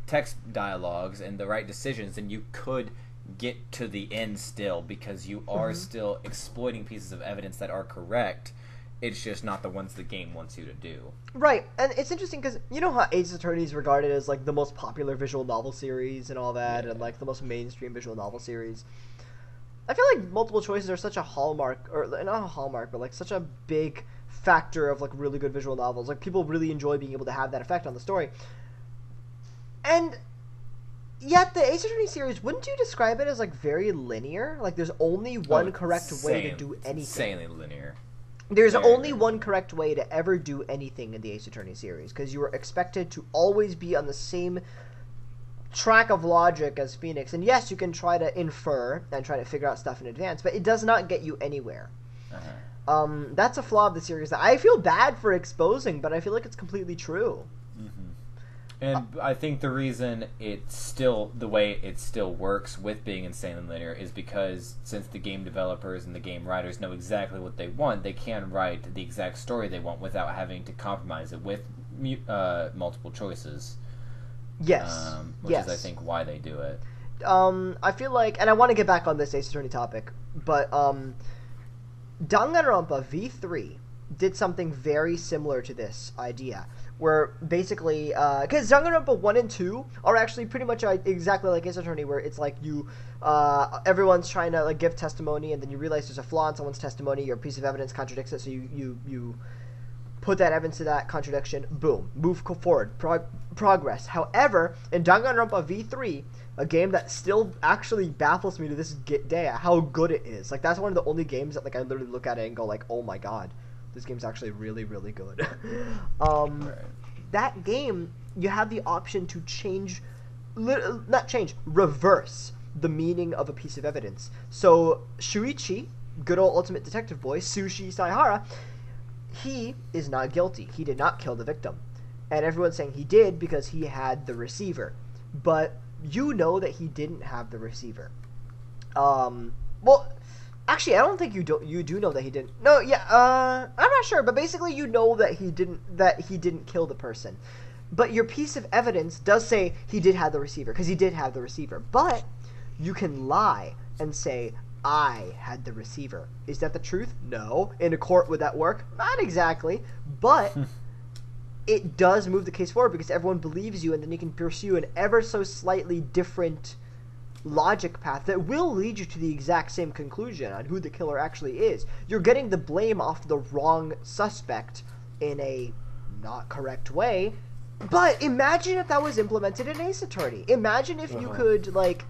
text dialogues and the right decisions, then you could get to the end still, because you are still exploiting pieces of evidence that are correct. It's just not the ones the game wants you to do. Right, and it's interesting because you know how Ace Attorney is regarded as like the most popular visual novel series and all that, and like the most mainstream visual novel series. I feel like multiple choices are such a hallmark, or not a hallmark, but like such a big factor of like really good visual novels. Like people really enjoy being able to have that effect on the story. And yet the Ace Attorney series, wouldn't you describe it as like very linear? Like there's only one correct way to do anything. Insanely linear. There's only one correct way to ever do anything in the Ace Attorney series, because you are expected to always be on the same track of logic as Phoenix. And yes, you can try to infer and try to figure out stuff in advance, but it does not get you anywhere. That's a flaw of the series that I feel bad for exposing, but I feel like it's completely true. And I think the reason the way it still works with being insanely linear is because since the game developers and the game writers know exactly what they want, they can write the exact story they want without having to compromise it with multiple choices. Yes. Which is, I think, why they do it. I feel like, and I want to get back on this Ace Attorney topic, but Danganronpa V3 did something very similar to this idea, where basically, because Danganronpa 1 and 2 are actually pretty much exactly like Ace Attorney, where it's like you, everyone's trying to like give testimony, and then you realize there's a flaw in someone's testimony, your piece of evidence contradicts it, so you put that evidence to that contradiction, boom, move forward, progress. However, in Danganronpa V3, a game that still actually baffles me to this day at how good it is. Like, that's one of the only games that like I literally look at it and go like, oh my god, this game's actually really, really good. That game, you have the option to reverse the meaning of a piece of evidence. So Shuichi, good old ultimate detective boy, Sushi Saihara, he is not guilty. He did not kill the victim. And everyone's saying he did because he had the receiver. But you know that he didn't have the receiver. Well, actually, I don't think you do know that he didn't. No, yeah, I'm not sure, but basically you know that he didn't kill the person. But your piece of evidence does say he did have the receiver, because he did have the receiver. But you can lie and say, I had the receiver. Is that the truth? No. In a court, would that work? Not exactly. But it does move the case forward because everyone believes you, and then you can pursue an ever so slightly different logic path that will lead you to the exact same conclusion on who the killer actually is. You're getting the blame off the wrong suspect in a not correct way. But imagine if that was implemented in Ace Attorney. Imagine if you could, like,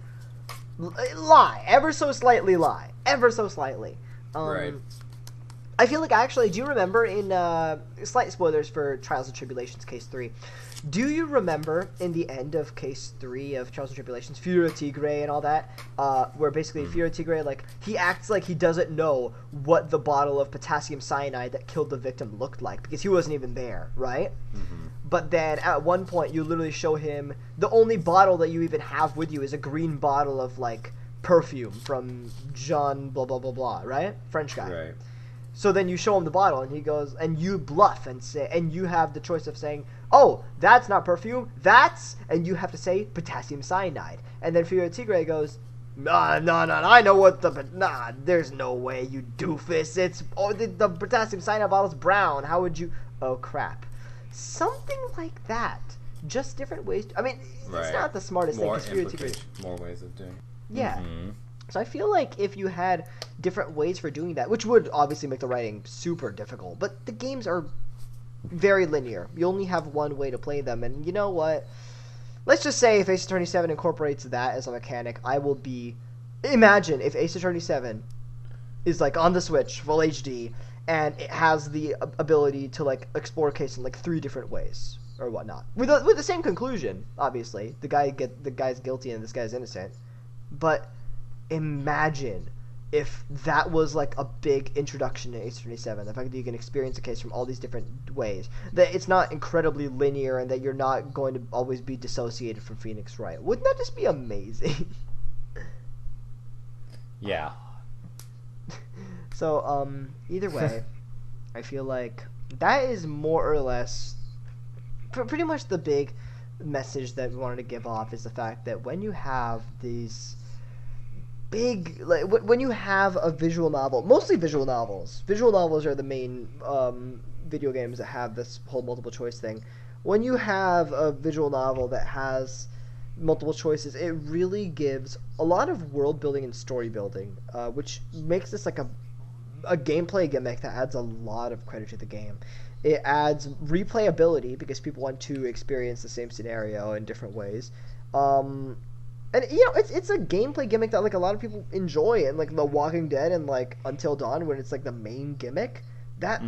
lie, ever so slightly. Right. I feel like, actually, do you remember in, slight spoilers for Trials and Tribulations Case 3, do you remember in the end of Case 3 of Trials and Tribulations, Fura Tigre and all that, where basically Fura Tigre, like, he acts like he doesn't know what the bottle of potassium cyanide that killed the victim looked like, because he wasn't even there, right? but then at one point you literally show him the only bottle that you even have with you is a green bottle of like perfume from John blah blah blah blah, right? French guy. Right. So then you show him the bottle, and he goes, and you bluff and say, and you have the choice of saying, "Oh, that's not perfume, that's," and you have to say potassium cyanide, and then Fury Tigre goes, no, I know what there's no way, you doofus. It's the potassium cyanide bottle's brown. How would you? Oh crap, something like that. Just different ways. I mean, it's not the smartest thing. More ways of doing it. Yeah. So I feel like if you had different ways for doing that, which would obviously make the writing super difficult, but the games are very linear. You only have one way to play them, and you know what? Let's just say if Ace Attorney 7 incorporates that as a mechanic, I will be... Imagine if Ace Attorney 7 is like on the Switch, full HD, and it has the ability to like explore a case in like 3 different ways or whatnot, with the same conclusion. Obviously, the guy's guilty and this guy's innocent, but imagine if that was like a big introduction to Ace Attorney 7, the fact that you can experience a case from all these different ways, that it's not incredibly linear, and that you're not going to always be dissociated from Phoenix Wright. Wouldn't that just be amazing? Yeah. So, either way, I feel like that is more or less pretty much the big message that we wanted to give off, is the fact that when you have these big, like when you have a visual novel, mostly visual novels are the main video games that have this whole multiple choice thing. When you have a visual novel that has multiple choices, it really gives a lot of world building and story building, which makes this like a gameplay gimmick that adds a lot of credit to the game. It adds replayability because people want to experience the same scenario in different ways. And you know, it's a gameplay gimmick that like a lot of people enjoy, and like The Walking Dead and like Until Dawn, when it's like the main gimmick, that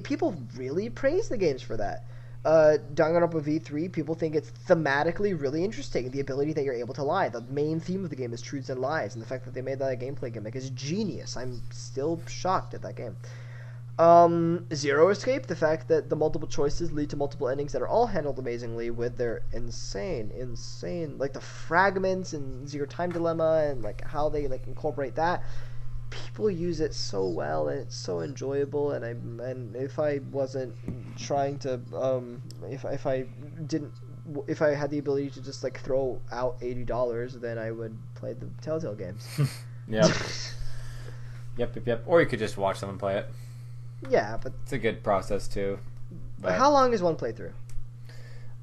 people really praise the games for that. Danganronpa V3, people think it's thematically really interesting. The ability that you're able to lie. The main theme of the game is truths and lies, and the fact that they made that a gameplay gimmick is genius. I'm still shocked at that game. Zero Escape, the fact that the multiple choices lead to multiple endings that are all handled amazingly with their insane, like the fragments and Zero Time Dilemma, and like how they like incorporate that. People use it so well, and it's so enjoyable, and if I wasn't trying to if I had the ability to just like throw out $80, then I would play the Telltale games. Yep. Or you could just watch someone play it. Yeah, but it's a good process too. But how long is one playthrough?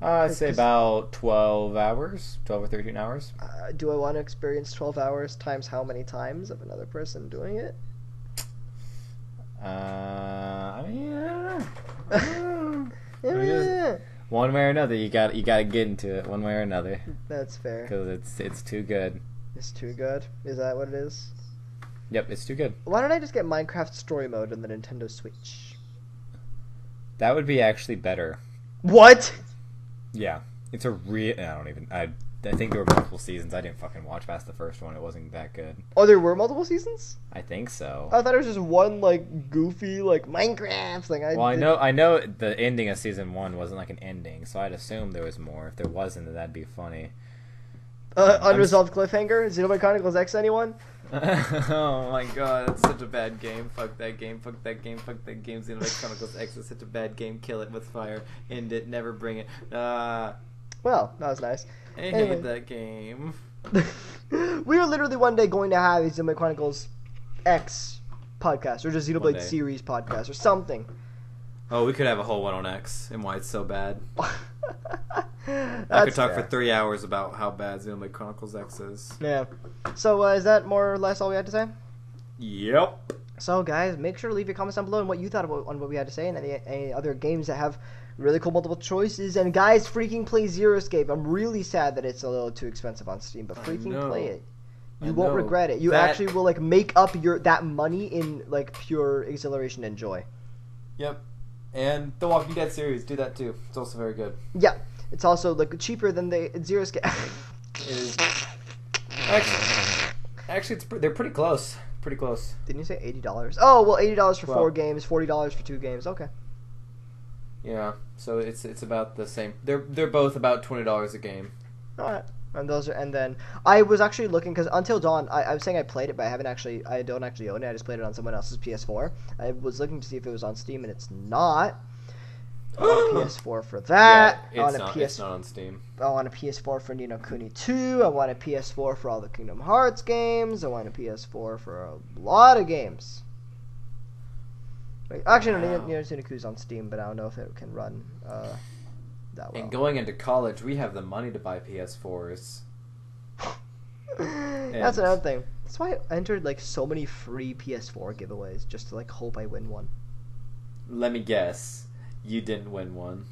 I'd say about 12 hours, 12 or 13 hours. Do I want to experience 12 hours times how many times of another person doing it? I mean, I don't know. One way or another, you got to get into it one way or another. That's fair. Because it's too good. It's too good? Is that what it is? Yep, it's too good. Why don't I just get Minecraft Story Mode on the Nintendo Switch? That would be actually better. What? Yeah, it's a real. I think there were multiple seasons. I didn't fucking watch past the first one. It wasn't that good. Oh, there were multiple seasons? I think so. I thought it was just one like goofy like Minecraft thing. I know the ending of season 1 wasn't like an ending, so I'd assume there was more. If there wasn't, then that'd be funny. Unresolved cliffhanger? Xenoblade Chronicles X, anyone? Oh my god, that's such a bad game. Fuck that game. Xenoblade Chronicles X is such a bad game. Kill it with fire. End it. Never bring it. Well, that was nice. I hate that game. We are literally one day going to have a Xenoblade Chronicles X podcast, or just Xenoblade series podcast, or something. Oh, we could have a whole one on X and why it's so bad. I could talk for 3 hours about how bad Xenoblade Chronicles X is. Yeah. So, is that more or less all we had to say? Yep. So, guys, make sure to leave your comments down below on what you thought on what we had to say, and any other games that have really cool multiple choices. And, guys, freaking play Zero Escape. I'm really sad that it's a little too expensive on Steam, but freaking play it. You won't regret it. You actually will, like, make up that money in, like, pure exhilaration and joy. Yep. And the Walking Dead series, do that too. It's also very good. Yeah. It's also like cheaper than the Zero Escape. It is. Actually, they're pretty close. Pretty close. Didn't you say $80? Oh, well, $80 for 4 games, $40 for 2 games. Okay. Yeah, so it's about the same. They're both about $20 a game. All right. And then I was actually looking because Until Dawn, I was saying I played it, but I don't actually own it. I just played it on someone else's PS4. I was looking to see if it was on Steam, and it's not. I want a PS4 for that. Yeah, it's not on Steam. I want a PS4 for Ni no Kuni 2. I want a PS4 for all the Kingdom Hearts games. I want a PS4 for a lot of games. Actually, no, Ni no Kuni 2 is on Steam, but I don't know if it can run that well. And going into college, we have the money to buy PS4s. That's another thing. That's why I entered like so many free PS4 giveaways just to like hope I win one. Let me guess. You didn't win one.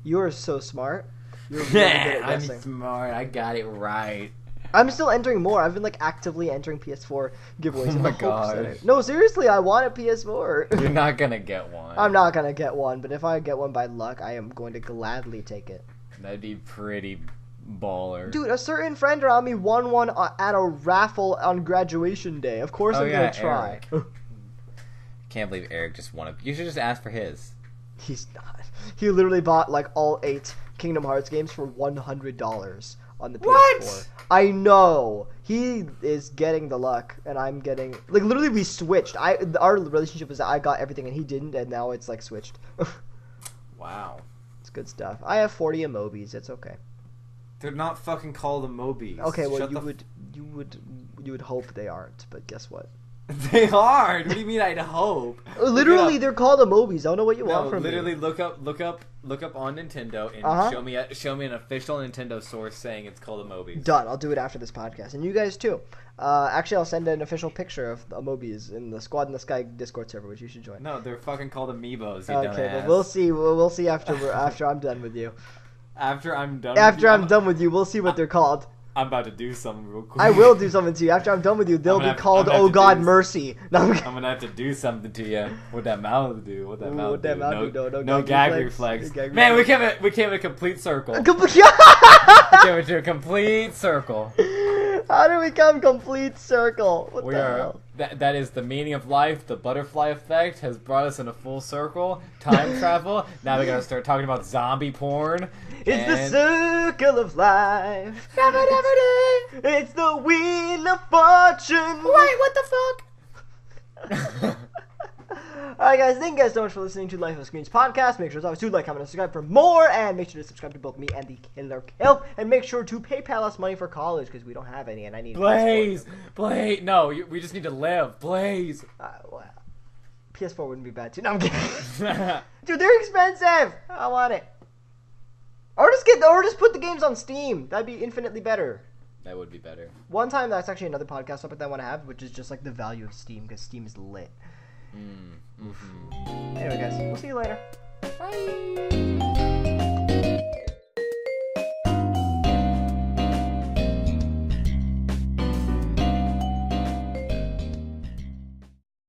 You are so smart. You're really good at I'm guessing. smart. I got it right. I'm still entering more. I've been like actively entering PS4 giveaways. Oh in my the hopes that God. No, seriously, I want a PS4. You're not gonna get one. I'm not gonna get one, but if I get one by luck, I am going to gladly take it. That'd be pretty baller. Dude, a certain friend around me won one at a raffle on graduation day. Of course I'm gonna try. Can't believe Eric just won it. You should just ask for his. He's not. He literally bought like all 8 Kingdom Hearts games for $100 on the PS4. What? I know. He is getting the luck, and I'm getting like literally we switched. Our relationship was that I got everything and he didn't, and now it's like switched. Wow. It's good stuff. I have 40 Amobis. It's okay. They're not fucking called Amobis. Okay, well you would hope they aren't, but guess what? They are. What do you mean? I'd hope. Literally, they're called Amobis. I don't know what you want from literally me. look up on Nintendo and show me an official Nintendo source saying it's called Amobis. Done. I'll do it after this podcast, and you guys too. Actually, I'll send an official picture of the Amobis in the Squad in the Sky Discord server, which you should join. No, they're fucking called Amiibos. You Okay, dumbass. but we'll see. We'll see after I'm done with you. After I'm done. Done with you, we'll see what they're called. I'm about to do something real quick. I will do something to you. After I'm done with you, they'll be called I'm gonna Oh have to God do- Mercy. No, I'm gonna have to do something to you. What that mouth do? What that mouth do? No gag gag reflex. reflex. Gag Man, reflex. we came in a complete circle. We came into a complete circle. How do we come complete circle? What We the are. hell? That is the meaning of life. The butterfly effect has brought us in a full circle. Time travel. Now we're gonna start talking about zombie porn. It's the circle of life. It's the wheel of fortune. Wait, what the fuck? Alright guys, thank you guys so much for listening to Life on Screens podcast. Make sure to always to like, comment, and subscribe for more, and make sure to subscribe to both me and the Killer Kill, and make sure to PayPal us money for college because we don't have any, and I need. Blaze, no, we just need to live. Blaze. Well, PS4 wouldn't be bad too. No, I'm kidding. Dude, they're expensive. I want it. Or just put the games on Steam. That'd be infinitely better. That would be better. One time, that's actually another podcast topic that I want to have, which is just like the value of Steam because Steam is lit. Mm-hmm. Anyway, guys, we'll see you later. Bye.